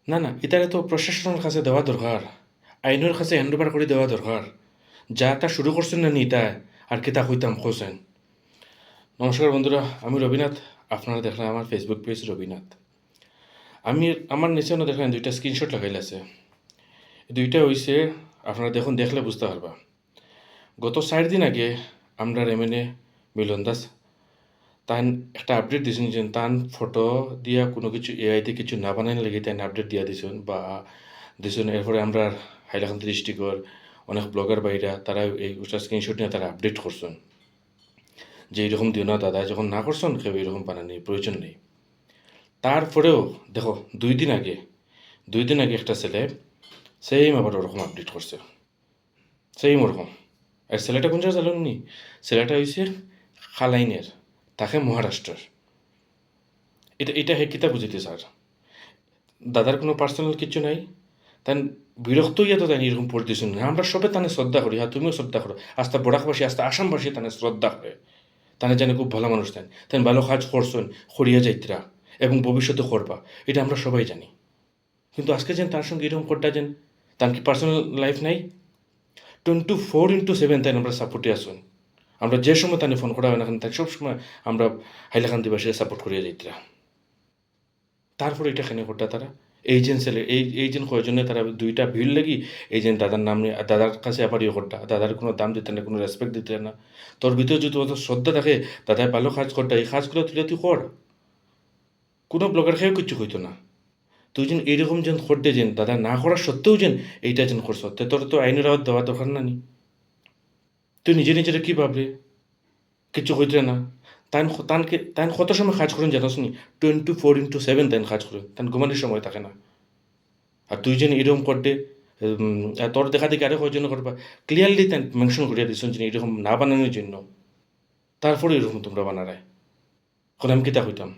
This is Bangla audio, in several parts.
না না, এটারে তো প্রশাসনের কাছে দেওয়া দরকার, আইনের কাছে হ্যান্ড ওভার করে দেওয়া দরকার। যা তা শুরু করছেন না নি তা, আর কি তা হইতাম কোসেন। নমস্কার বন্ধুরা, আমি রবিনাথ। আপনারা দেখলেন আমার ফেসবুক পেজ রবিনাথ। আমি আমার নিচে দেখলেন দুইটা স্ক্রিনশট লাগাইল আছে। দুইটা হইছে, আপনারা দেখুন, দেখলে বুঝতে পারবা। গত 4 দিন আগে আমরা এমএনএ মিলন দাস তান একটা আপডেট দিয়েছেন যে তান ফটো দিয়া কোনো কিছু এআইতে কিছু না বানাইলে লেগে তাই আপডেট দিয়া দিছেন বা দিছেন। এরপরে আমরা হাইলাকান্দি ডিস্ট্রিক্টর অনেক ব্লগার বাইরা তারা এই স্ক্রিনশট নিয়ে তারা আপডেট করছেন যে এইরকম দিও না দাদা, যখন না করছেন কেউ এরকম বানানোর প্রয়োজন নেই। তারপরেও দেখো, 2 দিন আগে একটা ছেলে সেম আবার ওরকম আপডেট করছে, সেম ওরকম। আর ছেলেটা কোন জায়গায় জানেন নি? ছেলেটা হয়েছে খালাইনের, তাকে মহারাষ্ট্রের। এটা এটা হে কিতা বুঝিতে স্যার? দাদার কোনো পার্সোনাল কিছু নাই, তাই বিরক্ত হইয়া তো তাই এরকম পড়তেছেন না। আমরা সবে তানে শ্রদ্ধা করি, হ্যাঁ তুমিও শ্রদ্ধা করো, আস্তা বরাকবাসী আস্তা আসামবাসী তানে শ্রদ্ধা করে, তানে জানে খুব ভালো মানুষ। তাই তাই ভালো কাজ করছেন, করিয়া যাইতরা এবং ভবিষ্যতে করবা, এটা আমরা সবাই জানি। কিন্তু আজকে যেন তার সঙ্গে এরকম করতে যেন, তার কি পার্সোনাল লাইফ নাই? 24/7 তাই আমরা সাপোর্টে আসুন। আমরা যে সময় তানে ফোন করা হয় না কেন, তাই সবসময় আমরা হাইলাকান্দিবাসীরা সাপোর্ট করিয়া যাইতরা। তারপরে এটা কেন করতে তারা এইজেন্ট ছেলে এইজেন্ট কয়জনে তারা দুইটা ভিড় লাগি এইজেন্ট দাদার নাম নিয়ে দাদার কাছে আবার ইয়ে করতা, দাদার কোনো দাম দিতে না, কোনো রেসপেক্ট দিতে না। তোর ভিতরে যদি অত শ্রদ্ধা থাকে, দাদায় ভালো কাজ করতে, এই কাজগুলো তুই কর। কোনো ব্লগার খেয়েও কিচ্ছু হইতো না। তুই যেন এইরকম যেন করতে যেন দাদা না করার সত্ত্বেও যেন এইটা যেন করছ, তোর তো আইনের আওয়াজ দেওয়া দরকার না নি? তুই নিজে নিজেরা কী ভাবলে কিচ্ছু হইতে না। তান কত সময় কাজ করেন জানোস নি? 24/7 তাই কাজ করেন, তান ঘুমানোর সময় থাকে না। আর তুই যেন এরকম করতে তোর দেখা দেখি আরও কয়জন করবা, ক্লিয়ারলি তাই মেনশন করিয়া দিচ্ছেন যে এরকম না বানানোর জন্য। তারপরে এরকম তোমরা বানারায়, এখন আমি কিতা হইতাম?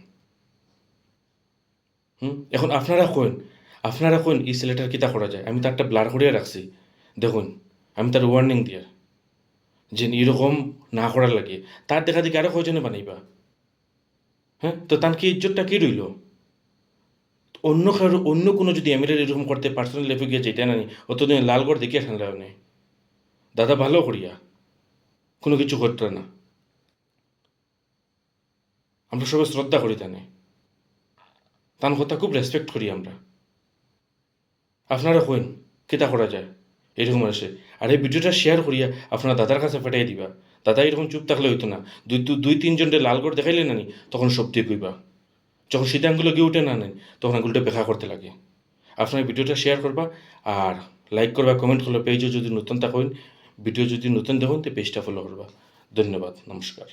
এখন আপনারা কইন এই ছেলেটার কিতা করা যায়? আমি তো একটা ব্লার করিয়া রাখছি, দেখুন। আমি তার ওয়ার্নিং দিয়ে যে এরকম না করার লাগে, তার দেখা দেখি আরও কয়জনে বানাইবা। হ্যাঁ, তো তার কি ইজ্জতটা কি রইল? অন্য কোনো যদি এমএলএ এরকম করতে পার্সোনাল লাইফে গিয়ে যেতে না নি, অতদিন লালগড় দেখিয়া ঠান্ডা নেই। দাদা ভালো করিয়া কোনো কিছু করতে না, আমরা সবাই শ্রদ্ধা করি তানে, তার কথা খুব রেসপেক্ট করি আমরা। আপনারা কইন কিতা করা যায় এরকম আসে। আর এই ভিডিওটা শেয়ার করিয়া আপনারা দাদার কাছে পাঠাই দিবা। দাদা এরকম চুপ থাকলে হইতো না, দুই তিনজনকে লালগড় দেখাইলে না নি, তখন সত্যি কইবা। যখন শীতে আঙ্গুলে গিয়ে উঠে না নেন, তখন আঙ্গুলটা বেখা করতে লাগে। আপনার ভিডিওটা শেয়ার করবা, আর লাইক করবা, কমেন্ট করবা। পেজও যদি নতুন থাকেন, ভিডিও যদি নতুন দেখুন, তো পেজটা ফলো করবা। ধন্যবাদ, নমস্কার।